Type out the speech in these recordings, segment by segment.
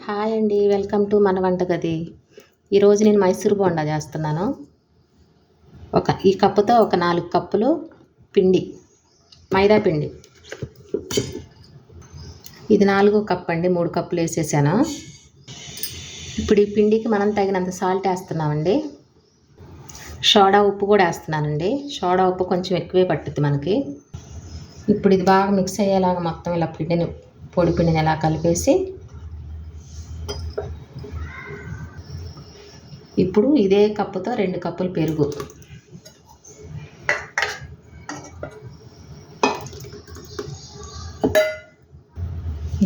Hi అండి, welcome to మన వంటగది. ఈరోజు నేను మైసూర్ బోండా చేస్తున్నాను. ఈ కప్పుతో ఒక 4 కప్పులు పిండి, మైదా పిండి. ఇది 4వ కప్ అండి, 3 కప్పులు వేసేసాను. ఇప్పుడు ఈ పిండికి మనం తగినంత సాల్ట్ వేస్తున్నామండి. సోడా ఉప్పు కూడా వేస్తున్నానండి. సోడా ఉప్పు కొంచెం ఎక్కువే పట్టుద్ది మనకి. ఇప్పుడు ఇది బాగా మిక్స్ అయ్యేలాగా మొత్తం ఇలా పొడి పిండిని ఇలా కలిపేసి, ఇప్పుడు ఇదే కప్పుతో 2 కప్పులు పెరుగు,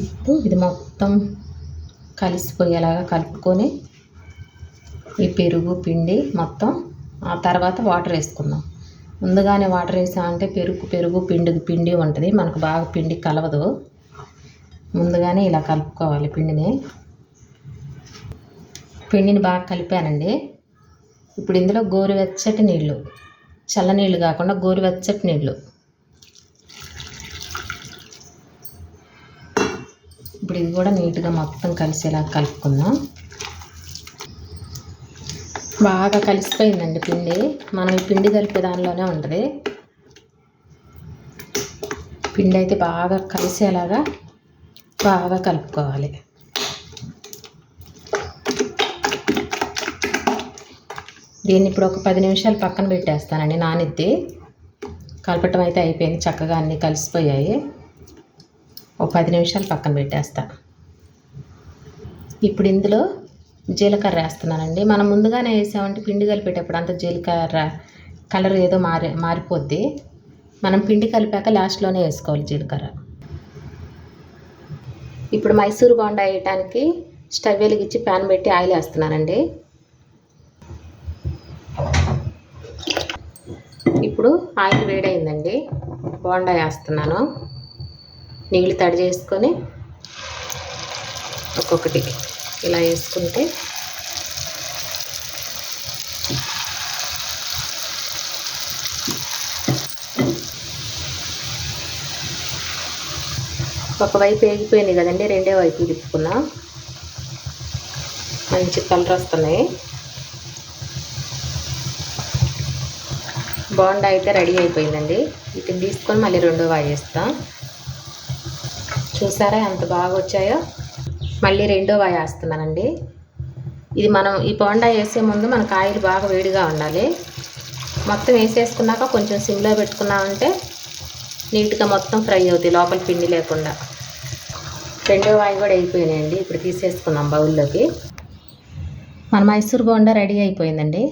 ఇప్పుడు ఇది మొత్తం కలిసిపోయేలాగా కలుపుకొని ఈ పెరుగు పిండి మొత్తం, ఆ తర్వాత వాటర్ వేసుకుందాం. ముందుగానే వాటర్ వేసామంటే పెరుగు పిండి ఉంటుంది, మనకు బాగా పిండి కలవదు. ముందుగానే ఇలా కలుపుకోవాలి. పిండిని బాగా కలిపానండి. ఇప్పుడు ఇందులో గోరువెచ్చటి నీళ్ళు, చల్లనీళ్ళు కాకుండా గోరువెచ్చటి నీళ్ళు. ఇప్పుడు ఇది కూడా నీట్గా మొత్తం కలిసేలా కలుపుకుందాం. బాగా కలిసిపోయిందండి పిండి. మనం ఈ పిండి కలిపే దానిలోనే ఉంటుంది. పిండి అయితే బాగా కలిసేలాగా బాగా కలుపుకోవాలి. దీన్ని ఇప్పుడు ఒక 10 నిమిషాలు పక్కన పెట్టేస్తానండి. నానిద్ది. కలపటం అయితే అయిపోయింది, చక్కగా అన్నీ కలిసిపోయాయి. ఒక 10 నిమిషాలు పక్కన పెట్టేస్తా. ఇప్పుడు ఇందులో జీలకర్ర వేస్తున్నానండి. మనం ముందుగానే వేసామంటే పిండి కలిపేటప్పుడు అంత జీలకర్ర కలర్ ఏదో మారిపోద్ది. మనం పిండి కలిపాక లాస్ట్లోనే వేసుకోవాలి జీలకర్ర. ఇప్పుడు మైసూర్ బోండా వేయటానికి స్టవ్ వెలిగించి ప్యాన్ పెట్టి ఆయిల్ వేస్తున్నానండి. ఇప్పుడు ఆయిల్ వేడైందండి, బోండా వేస్తున్నాను. నీళ్ళు తడి చేసుకొని ఒక్కొక్కటి ఇలా వేసుకుంటే ఒకవైపు వేగిపోయింది కదండి, రెండో వైపు తిప్పుకున్నా. మంచి కలర్ వస్తున్నాయి. బోండా అయితే రెడీ అయిపోయిందండి. వీటిని తీసుకొని మళ్ళీ రెండో వాయి వేస్తాం. చూసారా ఎంత బాగా వచ్చాయో. మళ్ళీ రెండో వాయి వేస్తున్నానండి. ఇది మనం ఈ బోండా వేసే ముందు మనకు ఆయిల్ బాగా వేడిగా ఉండాలి. మొత్తం వేసేసుకున్నాక కొంచెం సిమ్లో పెట్టుకున్నామంటే నీట్గా మొత్తం ఫ్రై అవుతాయి, లోపల పిండి లేకుండా. రెండో వాయి కూడా అయిపోయినాయండి. ఇప్పుడు తీసేసుకుందాం బౌల్లోకి. మన మైసూర్ బోండా రెడీ అయిపోయిందండి.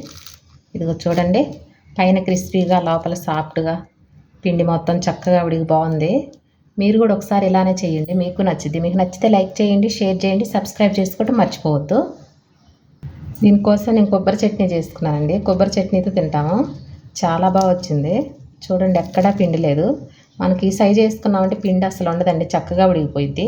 ఇదిగో చూడండి, పైన క్రిస్పీగా లోపల సాఫ్ట్గా పిండి మొత్తం చక్కగా ఉడికి బాగుంది. మీరు కూడా ఒకసారి ఇలానే చేయండి, మీకు నచ్చింది. మీకు నచ్చితే లైక్ చేయండి, షేర్ చేయండి, సబ్స్క్రైబ్ చేసుకోవడం మర్చిపోవద్దు. దీనికోసం నేను కొబ్బరి చట్నీ చేసుకున్నానండి. కొబ్బరి చట్నీతో తింటాము, చాలా బాగా వచ్చింది. చూడండి, ఎక్కడా పిండి లేదు. మనకి ఈ సైజు వేసుకున్నామంటే పిండి అసలు ఉండదండి, చక్కగా ఉడికిపోయిద్ది.